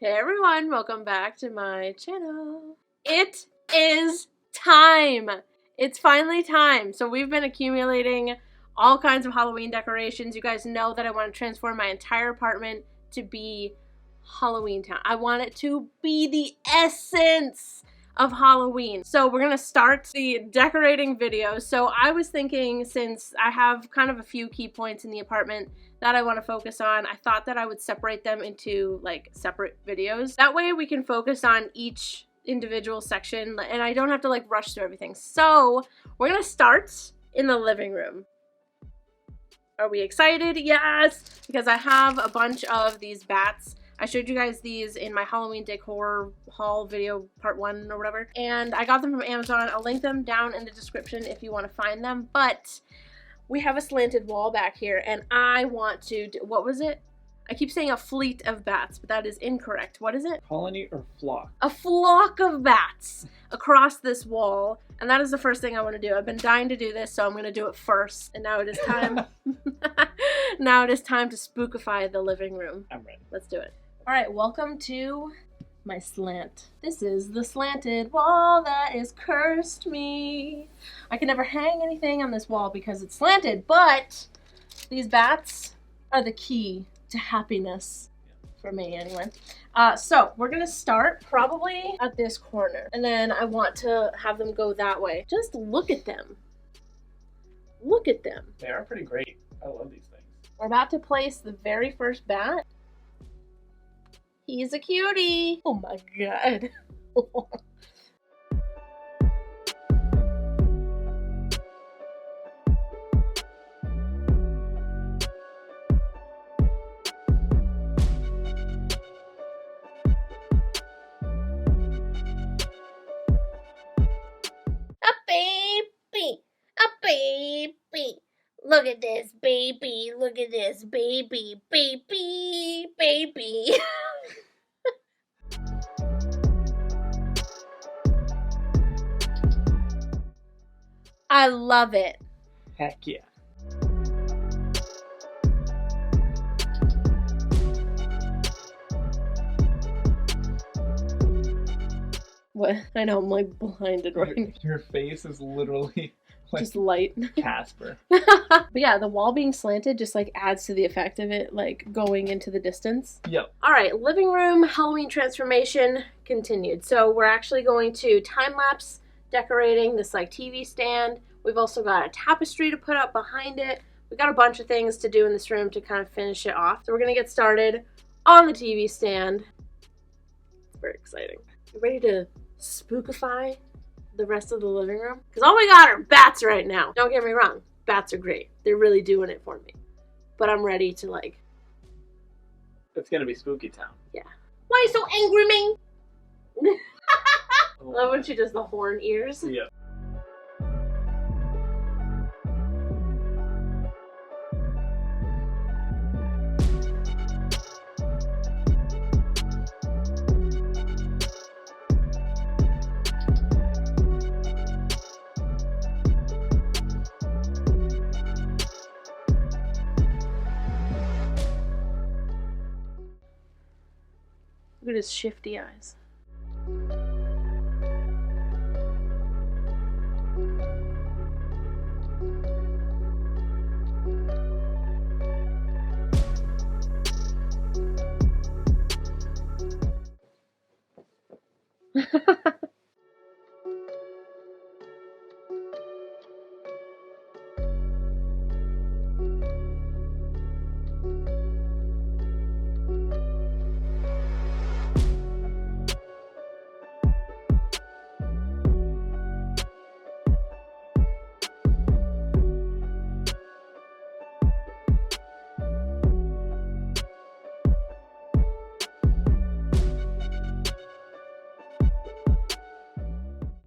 Hey everyone, welcome back to my channel. It is time! It's finally time. So we've been accumulating all kinds of Halloween decorations. You guys know that I want to transform my entire apartment to be Halloween Town. I want it to be the essence of Halloween. So we're gonna start the decorating video. So I was thinking, since I have kind of a few key points in the apartment that I want to focus on, I thought that I would separate them into like separate videos. That way we can focus on each individual section and I don't have to like rush through everything. So we're gonna start in the living room. Are we excited? Yes, because I have a bunch of these bats. I showed you guys these in my Halloween decor haul video part 1 or whatever, and I got them from Amazon. I'll link them down in the description if you want to find them. But we have a slanted wall back here, and I want to do, what was it? I keep saying a fleet of bats, but that is incorrect. What is it? Colony or flock? A flock of bats across this wall, and that is the first thing I want to do. I've been dying to do this, so I'm going to do it first, and now it is time. Now it is time to spookify the living room. I'm ready. Let's do it. All right, welcome to my slant. This is the slanted wall that is cursed me. I can never hang anything on this wall because it's slanted, but these bats are the key to happiness, for me anyway. So we're gonna start probably at this corner, and then I want to have them go that way. Just look at them. Look at them. They are pretty great. I love these things. We're about to place the very first bat. He's a cutie. Oh my god. A baby. A baby. Look at this baby. Look at this baby. Baby. Baby. I love it. Heck yeah. What? I know, I'm like blinded right now. Your face is literally like Just light. Casper. But yeah, the wall being slanted just like adds to the effect of it, like going into the distance. Yep. All right, living room Halloween transformation continued. So we're actually going to time-lapse decorating this like TV stand. We've also got a tapestry to put up behind it. We've got a bunch of things to do in this room to kind of finish it off. So we're gonna get started on the TV stand. It's very exciting. You ready to spookify the rest of the living room? Because all we got are bats right now. Don't get me wrong, bats are great. They're really doing it for me. But I'm ready to like... It's gonna be spooky town. Yeah. Why are you so angry, me? I love when she does the horn ears. Yeah. Look at his shifty eyes.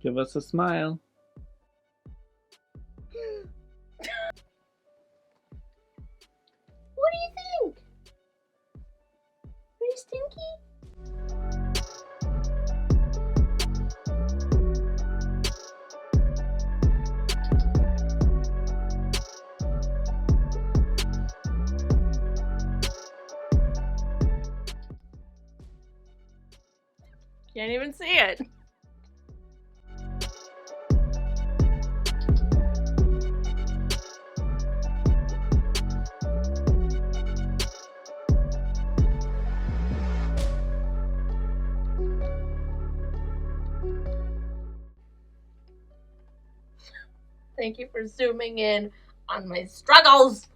Give us a smile. What do you think? Are you stinky? Can't even see it. Thank you for zooming in on my struggles.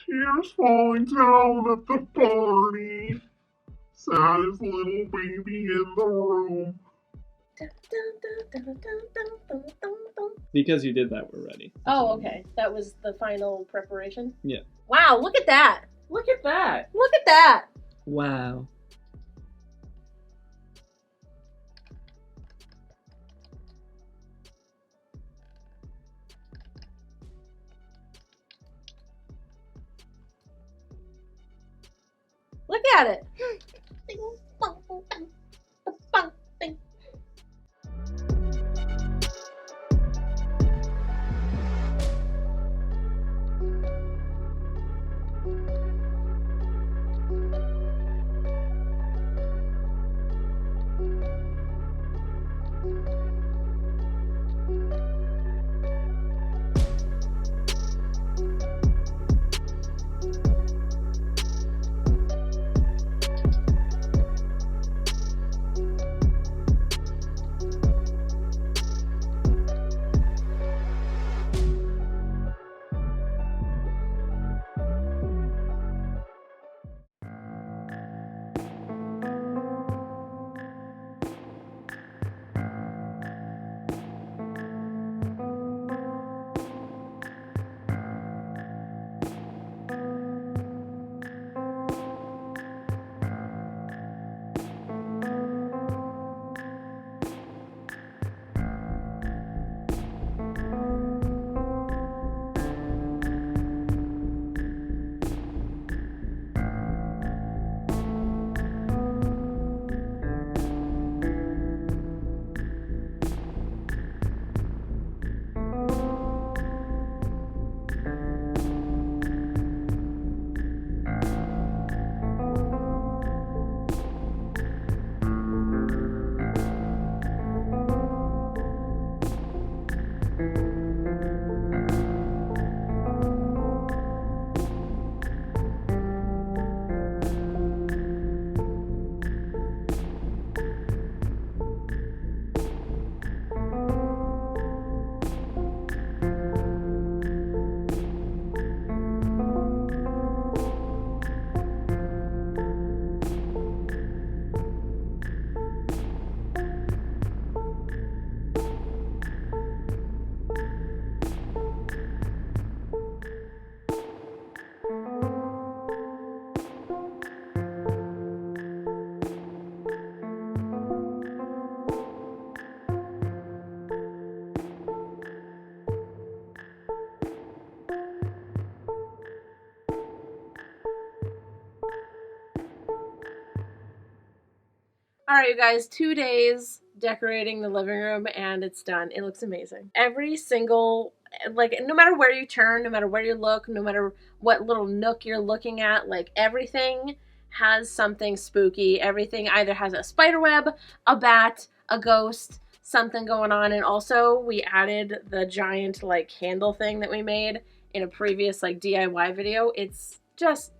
Tears falling down at the party. Saddest little baby in the room. Because you did that, we're ready. Oh, okay. That was the final preparation? Yeah. Wow, look at that. Look at that. Look at that. Wow. Look at it. All right, you guys, 2 days decorating the living room and it's done. It looks amazing. Every single, like, no matter where you turn, no matter where you look, no matter what little nook you're looking at, like, everything has something spooky. Everything either has a spider web, a bat, a ghost, something going on. And also we added the giant, like, candle thing that we made in a previous, like, DIY video. It's just...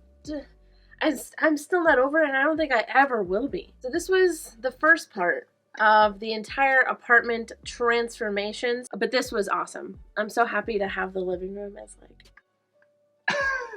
I'm still not over it, and I don't think I ever will be. So this was the first part of the entire apartment transformations, but this was awesome. I'm so happy to have the living room as, like...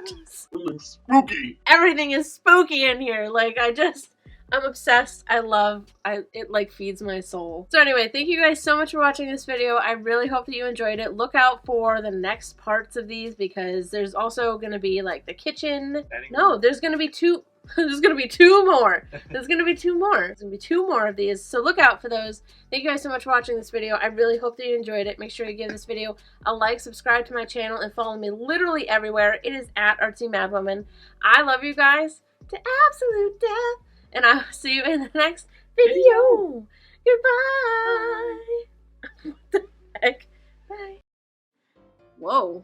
It looks spooky. Everything is spooky in here. Like, I'm obsessed. It like feeds my soul. So anyway, thank you guys so much for watching this video. I really hope that you enjoyed it. Look out for the next parts of these because there's also going to be like the kitchen. No, there's going to be two. There's gonna be 2 more. There's gonna be 2 more. There's gonna be 2 more of these. So look out for those. Thank you guys so much for watching this video. I really hope that you enjoyed it. Make sure you give this video a like, subscribe to my channel, and follow me literally everywhere. It is at Artsymadwoman. I love you guys to absolute death. And I'll see you in the next video. Goodbye. What the heck? Bye. Whoa.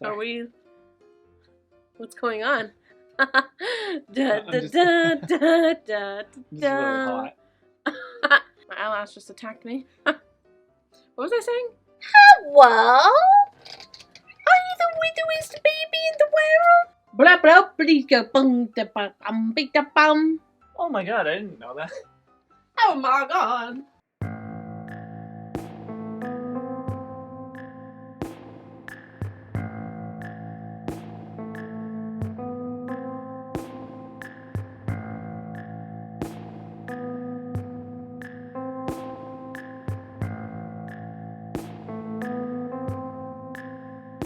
Are we... What's going on? da, da, da, da, da, da, da. My eyelash just attacked me. What was I saying? Hello? Are you the widowest baby in the world? Blah blah blah bum da bum bum. Oh my god, I didn't know that. Oh my god.